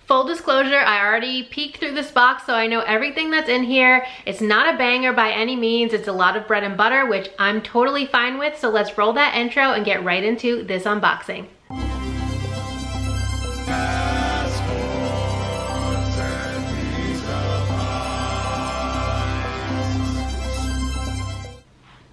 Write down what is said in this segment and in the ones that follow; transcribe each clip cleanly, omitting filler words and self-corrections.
Full disclosure, I already peeked through this box, so I know everything that's in here. It's not a banger by any means. It's a lot of bread and butter, which I'm totally fine with. So let's roll that intro and get right into this unboxing.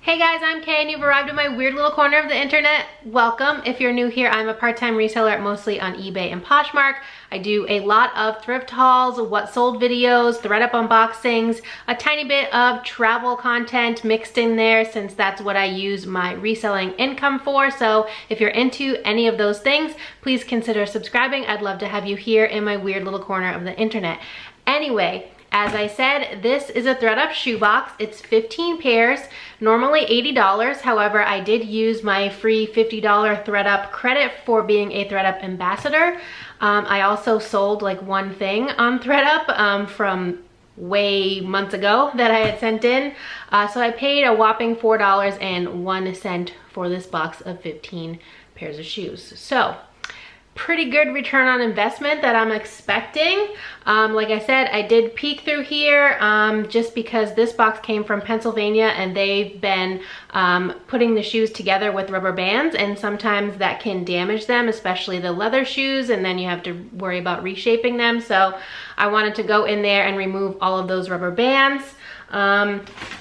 Hey guys, I'm Kay and you've arrived at my weird little corner of the internet. Welcome. If you're new here, I'm a part-time reseller mostly on eBay and Poshmark. I do a lot of thrift hauls, what sold videos, ThredUp unboxings, a tiny bit of travel content mixed in there since that's what I use my reselling income for. So if you're into any of those things, please consider subscribing. I'd love to have you here in my weird little corner of the internet. Anyway, as I said, this is a ThredUp shoebox. It's 15 pairs, normally $80. However, I did use my free $50 ThredUp credit for being a ThredUp ambassador. I also sold like one thing on ThredUp from way months ago that I had sent in. So I paid a whopping $4.01 for this box of 15 pairs of shoes. So, pretty good return on investment that I'm expecting. Like I said, I did peek through here just because this box came from Pennsylvania and they've been putting the shoes together with rubber bands, and sometimes that can damage them, especially the leather shoes, and then you have to worry about reshaping them. So I wanted to go in there and remove all of those rubber bands.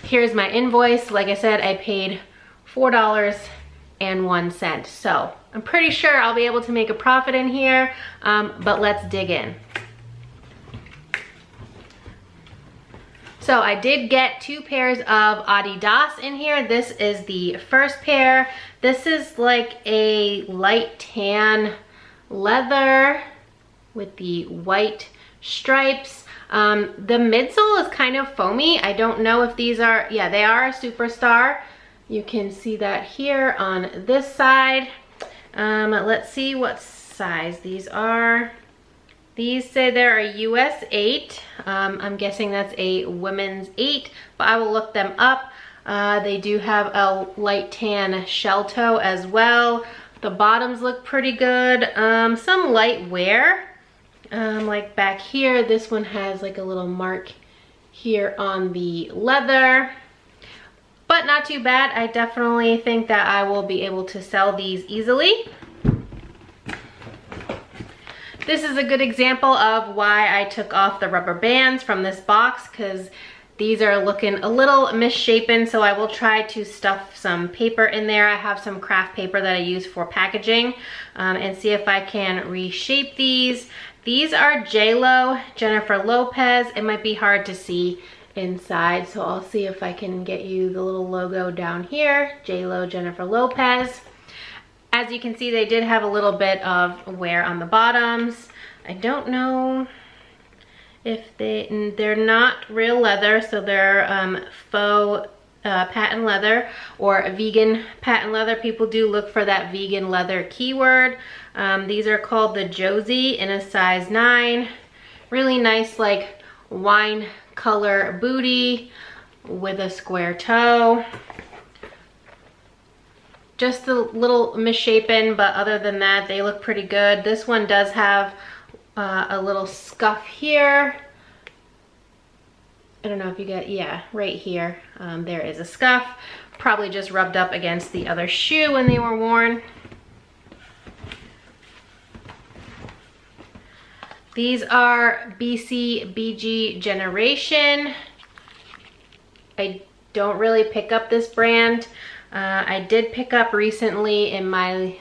Here's my invoice. Like I said, I paid $4.01. So I'm pretty sure I'll be able to make a profit in here, but let's dig in. So I did get 2 pairs of Adidas in here. This is the first pair. This is like a light tan leather with the white stripes. The midsole is kind of foamy. I don't know if these are, yeah, they are a Superstar. You can see that here on this side. Let's see what size these are. These say they're a US 8. I'm guessing that's a women's 8, but I will look them up. They do have a light tan shell toe as well. The bottoms look pretty good. Some light wear. Like back here, this one has like a little mark here on the leather. But not too bad. I definitely think that I will be able to sell these easily. This is a good example of why I took off the rubber bands from this box, because these are looking a little misshapen, so I will try to stuff some paper in there. I have some craft paper that I use for packaging, and see if I can reshape these. These are J.Lo, Jennifer Lopez. It might be hard to see inside, so I'll see if I can get you the little logo down here, J.Lo, Jennifer Lopez. As you can see, they did have a little bit of wear on the bottoms. I don't know if they're not real leather, so they're faux patent leather or vegan patent leather. People do look for that vegan leather keyword. These are called the Josie in a size 9. Really nice, like wine color booty with a square toe. Just a little misshapen, but other than that, they look pretty good. This one does have a little scuff here. I don't know if you get, yeah, right here. There is a scuff. Probably just rubbed up against the other shoe when they were worn. These are BCBG Generation. I don't really pick up this brand. I did pick up recently in my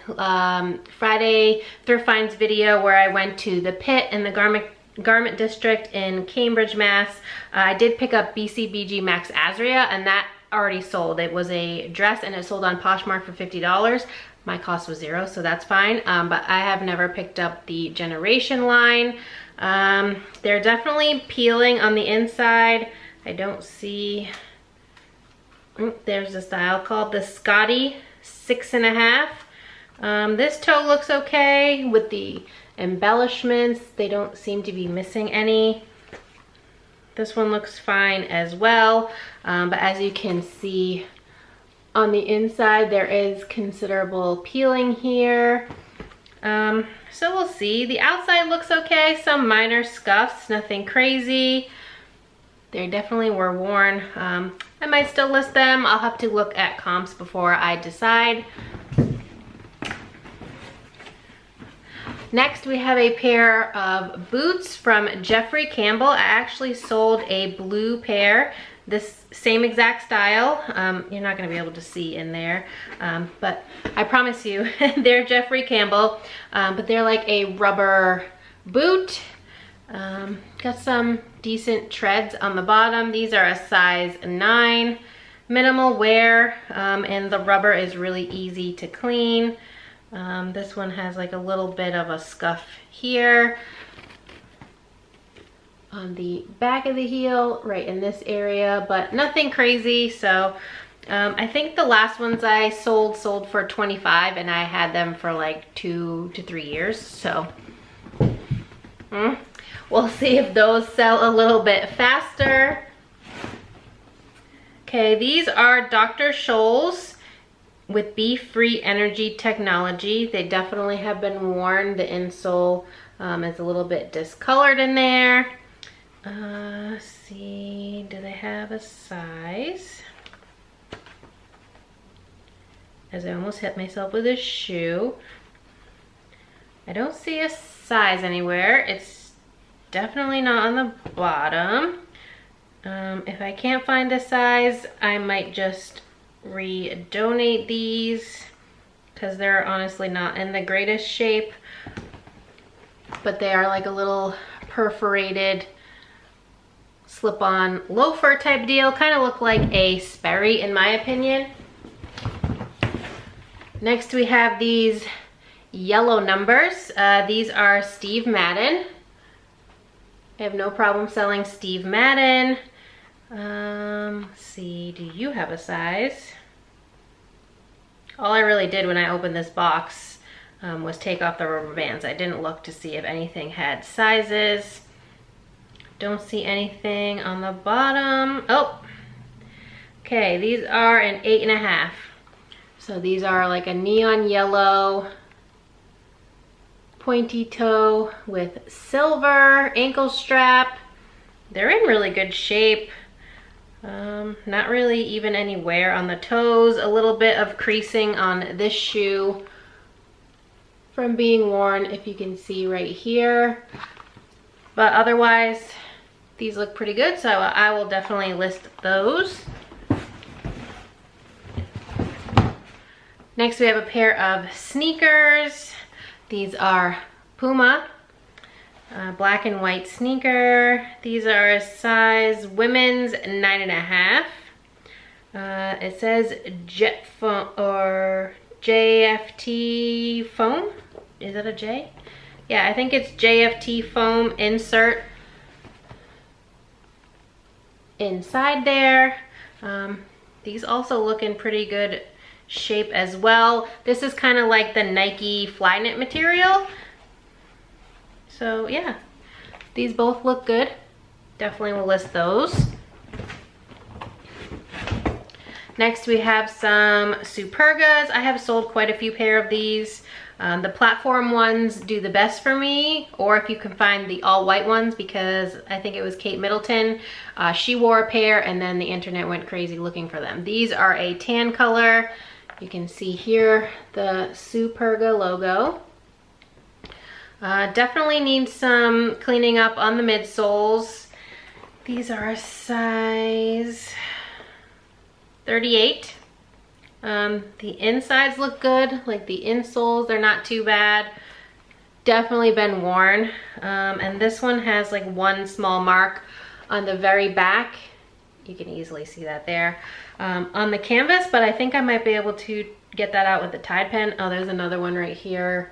Friday thrift finds video where I went to the Pit in the Garment District in Cambridge, Mass. I did pick up BCBG Max Azria, and that already sold. It was a dress and it sold on Poshmark for $50. My cost was $0, so that's fine. But I have never picked up the Generation line. They're definitely peeling on the inside. I don't see... There's a style called the Scotty 6.5. This toe looks okay with the embellishments. They don't seem to be missing any. This one looks fine as well. But as you can see on the inside, there is considerable peeling here. So we'll see. The outside looks okay, some minor scuffs, nothing crazy. They definitely were worn. I might still list them. I'll have to look at comps before I decide. Next, we have a pair of boots from Jeffrey Campbell. I actually sold a blue pair, this same exact style. You're not gonna be able to see in there, but I promise you, they're Jeffrey Campbell, but they're like a rubber boot. Got some decent treads on the bottom. These are a size 9, minimal wear, and the rubber is really easy to clean. This one has like a little bit of a scuff here on the back of the heel, right in this area, but nothing crazy. So I think the last ones I sold for 25, and I had them for like 2 to 3 years. So we'll see if those sell a little bit faster. Okay, these are Dr. Scholl's with Be-Free Energy technology. They definitely have been worn. The insole is a little bit discolored in there. Let's see, do they have a size? As I almost hit myself with a shoe. I don't see a size anywhere. It's definitely not on the bottom. If I can't find a size, I might just re-donate these because they're honestly not in the greatest shape, but they are like a little perforated slip-on loafer type deal. Kind of look like a Sperry in my opinion. Next we have these yellow numbers. These are Steve Madden. I have no problem selling Steve Madden. Let's see, do you have a size? All I really did when I opened this box was take off the rubber bands. I didn't look to see if anything had sizes. Don't see anything on the bottom. Oh, okay, these are an 8.5. So these are like a neon yellow pointy toe with silver ankle strap. They're in really good shape. Not really even any wear on the toes. A little bit of creasing on this shoe from being worn, if you can see right here. But otherwise, these look pretty good, so I will definitely list those. Next, we have a pair of sneakers. These are Puma. Black and white sneaker. These are a size women's 9.5. It says Jet Foam or JFT foam. Is that a J? Yeah, I think it's JFT foam insert inside there. These also look in pretty good shape as well. This is kind of like the Nike Flyknit material. So yeah, these both look good. Definitely will list those. Next we have some Supergas. I have sold quite a few pair of these. The platform ones do the best for me, or if you can find the all white ones, because I think it was Kate Middleton. She wore a pair and then the internet went crazy looking for them. These are a tan color. You can see here the Superga logo. Definitely need some cleaning up on the midsoles. These are a size 38. The insides look good, like the insoles, they're not too bad. Definitely been worn. And this one has like one small mark on the very back. You can easily see that there on the canvas, but I think I might be able to get that out with the Tide pen. Oh, there's another one right here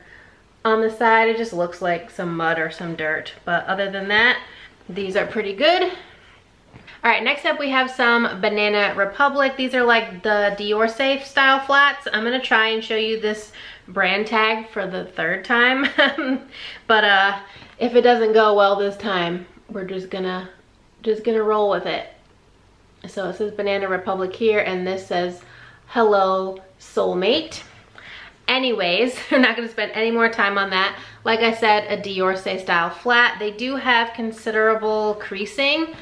on the side. It just looks like some mud or some dirt, but other than that, these are pretty good. All right, next up we have some Banana Republic. These are like the Dior Safe style flats. I'm gonna try and show you this brand tag for the 3rd time. But if it doesn't go well this time, we're just gonna roll with it. So it says Banana Republic here, and this says Hello Soulmate. Anyways, I'm not gonna spend any more time on that. Like I said, a Diorce style flat. They do have considerable creasing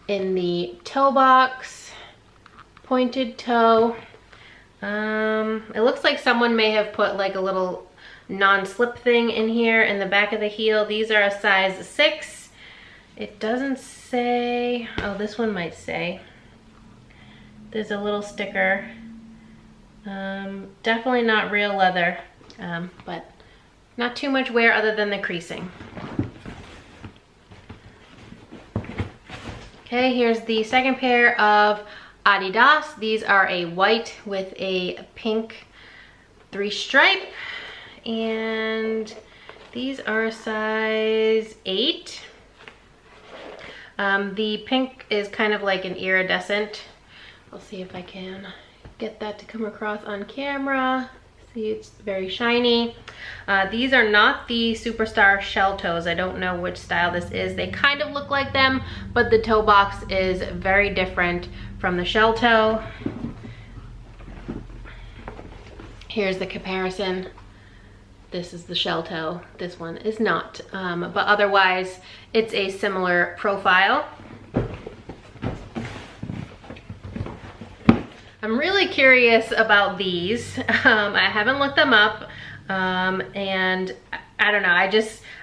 in the toe box, pointed toe. It looks like someone may have put like a little non-slip thing in here in the back of the heel. These are a size 6. It doesn't say, oh, this one might say. There's a little sticker. Definitely not real leather, but not too much wear other than the creasing. Okay, here's the second pair of Adidas. These are a white with a pink 3 stripe, and these are a size 8. The pink is kind of like an iridescent. I'll see if I can get that to come across on camera. See, it's very shiny. These are not the Superstar shell toes. I don't know which style this is. They kind of look like them, but the toe box is very different from the shell toe. Here's the comparison. This is the shell toe. This one is not. But otherwise, it's a similar profile. I'm really curious about these. I haven't looked them up, and I don't know,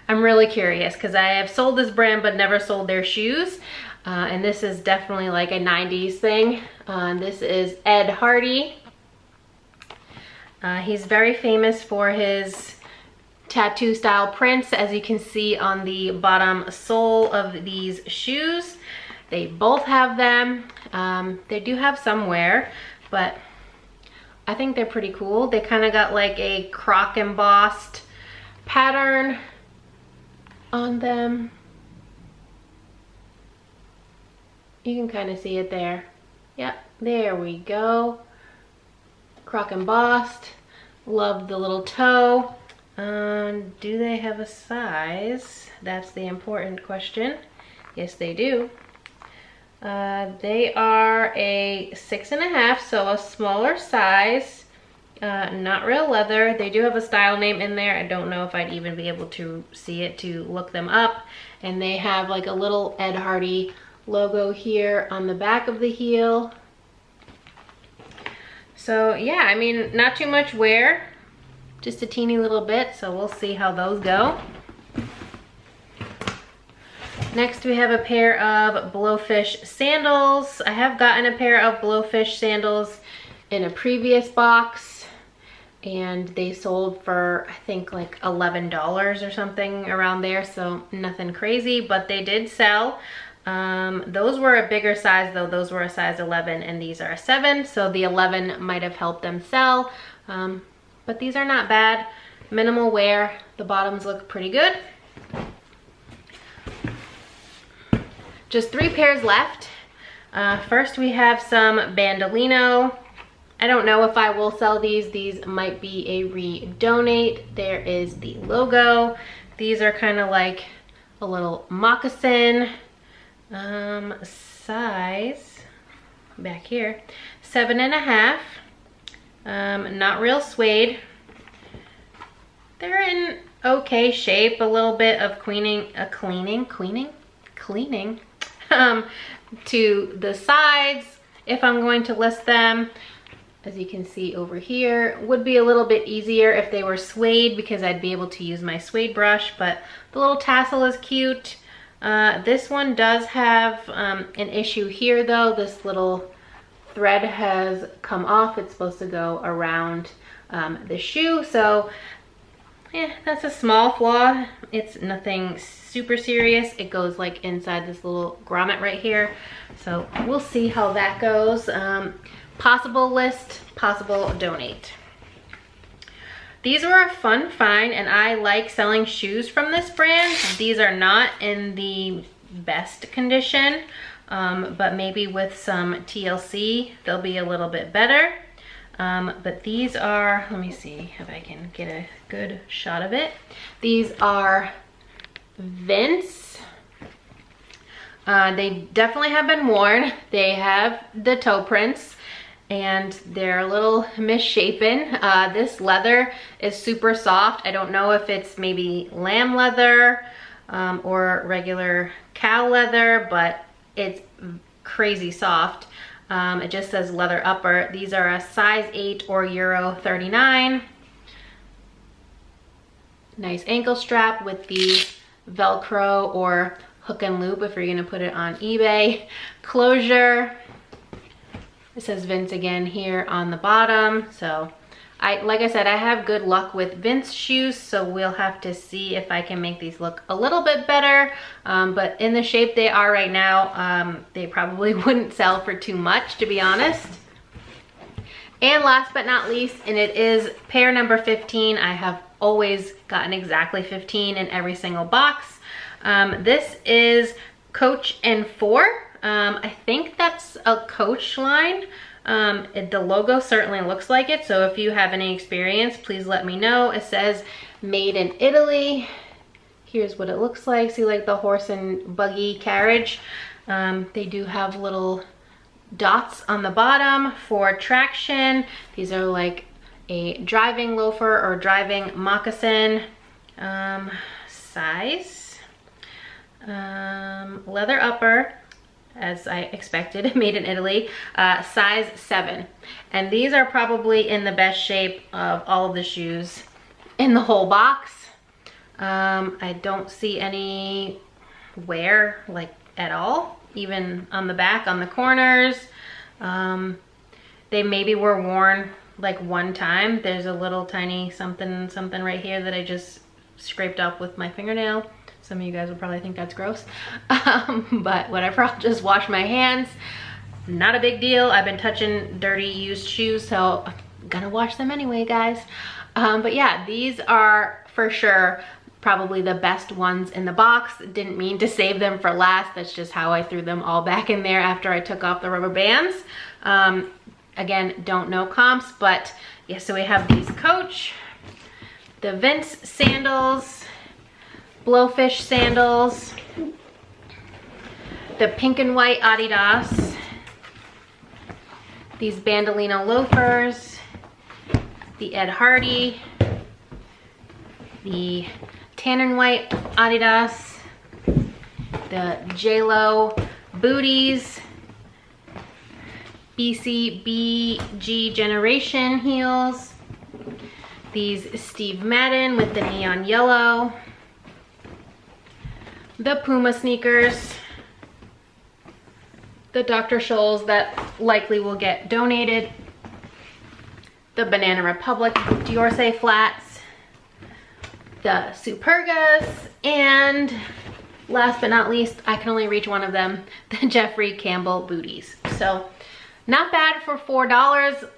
I'm really curious because I have sold this brand but never sold their shoes, and this is definitely like a 90s thing. This is Ed Hardy. He's very famous for his tattoo style prints, as you can see on the bottom sole of these shoes. They both have them. They do have some wear, but I think they're pretty cool. They kind of got like a croc embossed pattern on them. You can kind of see it there. Yep, there we go. Croc embossed. Love the little toe. Do they have a size? That's the important question. Yes, they do. They are a 6.5, so a smaller size. Not real leather. They do have a style name in there. I don't know if I'd even be able to see it to look them up. And they have like a little Ed Hardy logo here on the back of the heel. So yeah, I mean, not too much wear, just a teeny little bit, so we'll see how those go. Next we have a pair of Blowfish sandals. I have gotten a pair of Blowfish sandals in a previous box, and they sold for I think like $11 or something around there, so nothing crazy, but they did sell. Those were a bigger size though. Those were a size 11 and these are a 7, so the 11 might have helped them sell. But these are not bad. Minimal wear. The bottoms look pretty good. Just 3 pairs left. First we have some Bandolino. I don't know if I will sell these. These might be a re-donate. There is the logo. These are kind of like a little moccasin. Size, back here, 7.5. Not real suede. They're in okay shape. A little bit of cleaning to the sides if I'm going to list them. As you can see over here, would be a little bit easier if they were suede because I'd be able to use my suede brush, but the little tassel is cute. This one does have an issue here though. This little thread has come off. It's supposed to go around the shoe, so yeah, that's a small flaw. It's nothing super serious. It goes like inside this little grommet right here, so we'll see how that goes. Possible list, possible donate. These were a fun find, and I like selling shoes from this brand. These are not in the best condition, but maybe with some TLC, they'll be a little bit better. But these are, let me see if I can get a good shot of it. These are Vince. They definitely have been worn. They have the toe prints. and they're a little misshapen. This leather is super soft. I don't know if it's maybe lamb leather or regular cow leather, but it's crazy soft. It just says leather upper. These are a size 8 or Euro 39. Nice ankle strap with the Velcro or hook and loop if you're gonna put it on eBay. Closure. It says Vince again here on the bottom. So like I said, I have good luck with Vince shoes, so we'll have to see if I can make these look a little bit better. But in the shape they are right now, they probably wouldn't sell for too much, to be honest. And last but not least, and it is pair number 15. I have always gotten exactly 15 in every single box. This is Coach and 4. I think that's a Coach line. The logo certainly looks like it, so if you have any experience, please let me know. It says made in Italy. Here's what it looks like. See, like the horse and buggy carriage. They do have little dots on the bottom for traction. These are like a driving loafer or driving moccasin. Size. Leather upper, as I expected, made in Italy, size 7. And these are probably in the best shape of all of the shoes in the whole box. I don't see any wear like at all, even on the back, on the corners. They maybe were worn like one time. There's a little tiny something right here that I just scraped up with my fingernail. Some of you guys will probably think that's gross, but whatever, I'll just wash my hands. Not a big deal. I've been touching dirty used shoes, so I'm gonna wash them anyway, guys. But yeah, these are for sure probably the best ones in the box. Didn't mean to save them for last. That's just how I threw them all back in there after I took off the rubber bands. Again, don't know comps, but yeah, so we have these Coach, the Vince sandals, Blowfish sandals, the pink and white Adidas, these Bandolino loafers, the Ed Hardy, the tan and white Adidas, the J-Lo booties, BCBG Generation heels, these Steve Madden with the neon yellow, the Puma sneakers, the Dr. Scholl's that likely will get donated, the Banana Republic Diorce flats, the Supergas, and last but not least, I can only reach one of them, the Jeffrey Campbell booties. So not bad for $4.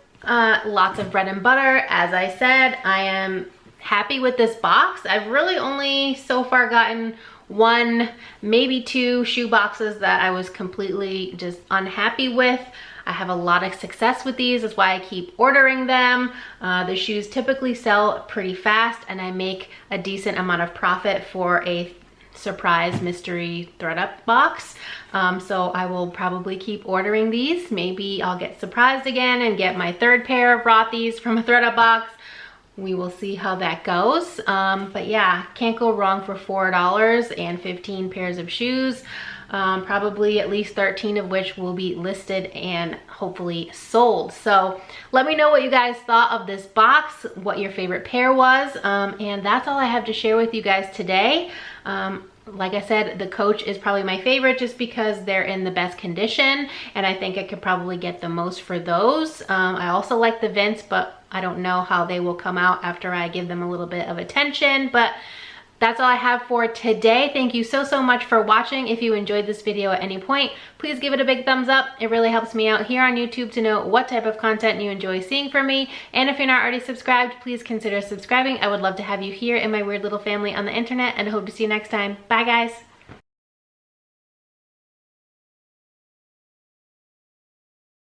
Lots of bread and butter. As I said, I am happy with this box. I've really only so far gotten 1, maybe 2 shoe boxes that I was completely just unhappy with. I have a lot of success with these. That's why I keep ordering them. The shoes typically sell pretty fast, and I make a decent amount of profit for a surprise mystery ThredUp box. So I will probably keep ordering these. Maybe I'll get surprised again and get my 3rd pair of Rothy's from a ThredUp box. We will see how that goes. But yeah, can't go wrong for $4 and 15 pairs of shoes. Probably at least 13 of which will be listed and hopefully sold. So let me know what you guys thought of this box, what your favorite pair was. And that's all I have to share with you guys today. Like I said, the Coach is probably my favorite just because they're in the best condition, and I think I could probably get the most for those. I also like the Vince, but I don't know how they will come out after I give them a little bit of attention. But that's all I have for today. Thank you so much for watching. If you enjoyed this video at any point, please give it a big thumbs up. It really helps me out here on YouTube to know what type of content you enjoy seeing from me. And if you're not already subscribed, please consider subscribing. I would love to have you here in my weird little family on the internet, and I hope to see you next time. Bye guys.